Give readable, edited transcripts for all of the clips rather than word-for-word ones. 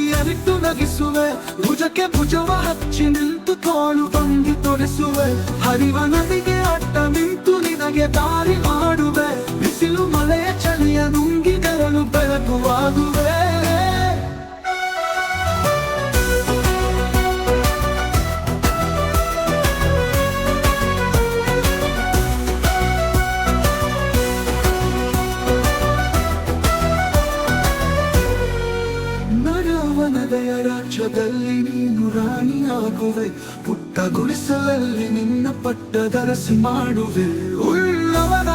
ಮುಡಿಯಲಿಟ್ಟು ನಗಿಸುವೆ, ಭುಜಕ್ಕೆ ಭುಜವ ಹಚ್ಚಿ ನಿಂತು ತೋಳು ಬಂದು ತೊಡಿಸುವೆ. ಹರಿವ ನದಿಗೆ ಅಡ್ಡ ನಿಂತು ನಿನಗೆ ದಾರಿ ಮಾಡುವೆ, ಬಿಸಿಲು ಮಳೆಯ ಚಳಿಯ ನುಂಗಿದರಲು ಬೆಳಗುವಾಗುವೆ. ನರವನದೆಯ ರಾಜ್ಯದಲ್ಲಿ ನೀನು ರಾಣಿಯಾಗುವೆ, ಪುಟ್ಟ ಗುಡಿಸಲಲ್ಲಿ ನಿನ್ನ ಪಟ್ಟದರಸಿ ಮಾಡುವೆ. ಉಳ್ಳವರ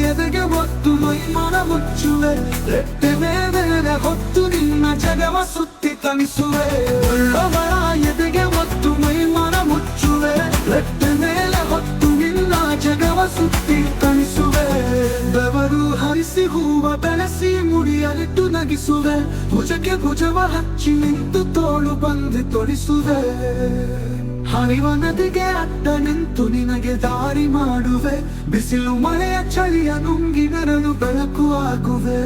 ಎದೆಗೆ ಹೊತ್ತು ಮೈಮನ ಮುಚ್ಚುವೆ, ರೆಟ್ಟೆ ಮೇಲೆ ಹೊತ್ತು ನಿನ್ನ ಜಗವ ಸುತ್ತಿ ತಣಿಸುವೆ. ಉಳ್ಳವರ ಎದೆಗೆ ಹೊತ್ತು ಮೈಮನ ಮುಚ್ಚುವೆ, ರೆಟ್ಟೆ ಮೇಲೆ ಹೊತ್ತು ನಿನ್ನ ಜಗವ ಸುತ್ತಿ ತಣಿಸುವೆ. ಬೆವರು ಹರಿಸಿ ಹೂವ ಬೆಳೆಸಿ ಮುಡಿಯಲಿಟ್ಟು ನಗಿಸುವೆ, ಭುಜಕ್ಕೆ ಭುಜವ ಹಚ್ಚಿ ನಿಂತು ತೋಳು ಬಂದು ತೊಡಿಸುವೆ. ಹರಿವ ನದಿಗೆ ಅಡ್ಡ ನಿಂತು ನಿನಗೆ ದಾರಿ ಮಾಡುವೆ, ಬಿಸಿಲು ಮಳೆಯ ಚಳಿಯ ನುಂಗಿ ನೆರಳು ಬೆಳಕು ಆಗುವೆ.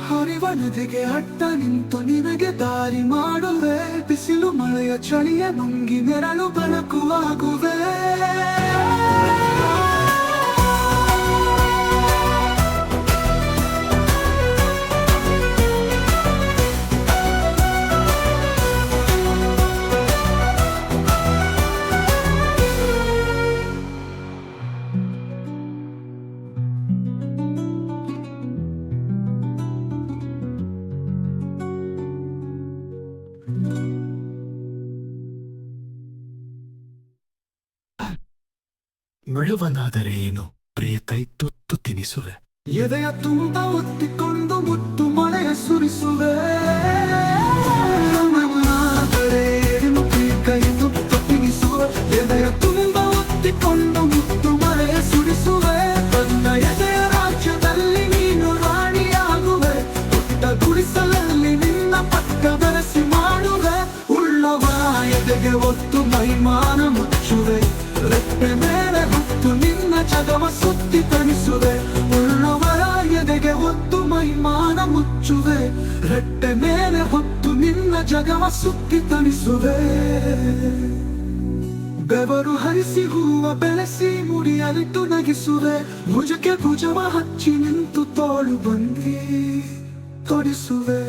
ಹರಿವ ನದಿಗೆ ಅಡ್ಡ ನಿಂತು ನಿನಗೆ ದಾರಿ ಮಾಡುವೆ, ಬಿಸಿಲು ಮಳೆಯ ಚಳಿಯ ನುಂಗಿ ನೆರಳು ಬೆಳಕು ಆಗುವೆ. ಮೆಳುವನಾದರೆ ಏನು ಪ್ರಿಯ ಕೈ ತುತ್ತು ತಿನಿಸುವೆ, ಎದೆಯ ತುಂಬ ಒತ್ತಿಕೊಂಡು ಮುತ್ತು ಮಳೆಯ ಸುರಿಸುವೆ. ಮೆಳುವನಾದರೆ ಏನು ಪ್ರಿಯ ಕೈ ತುತ್ತು ತಿನಿಸುವೆ, ಎದೆಯ ತುಂಬ ಒತ್ತಿಕೊಂಡು ಮುತ್ತು ಮಳೆಯ ಸುರಿಸುವೆ. ತನ್ನ ಎದೆಯ ರಾಜ್ಯದಲ್ಲಿ ನೀನು ರಾಣಿಯಾಗುವೆ, ಪುಟ್ಟ ಗುಡಿಸಲಲ್ಲಿ ನಿನ್ನ ಪಕ್ಕ ಬೆರೆಸಿ ಮಾಡುವೆ. ಉಳ್ಳವರ ಎದೆಗೆ ಒತ್ತು ಮೈಮಾನ ಮುಚ್ಚುವೆ, ರೆಪ್ಪೆ ಮೇಲೆ ಹೊತ್ತು ನಿನ್ನ ಜಗವ ಸುತ್ತಿ ತಣಿಸುವೆ. ಉಳ್ಳವರ ಎದೆಗೆ ಹೊತ್ತು ಮೈಮಾನ ಮುಚ್ಚುವೆ, ರೆಟ್ಟೆ ಮೇಲೆ ಹೊತ್ತು ನಿನ್ನ ಜಗವ ಸುತ್ತಿ ತಣಿಸುವೆ. ಬೆವರು ಹರಿಸಿ ಹೂವ ಬೆಳೆಸಿ ಮುಡಿಯಲಿಟ್ಟು ನಗಿಸುವೆ, ಭುಜಕ್ಕೆ ಭುಜವ ಹಚ್ಚಿ ನಿಂತು ತೋಳು ಬಂದಿ ತೊಡಿಸುವೆ.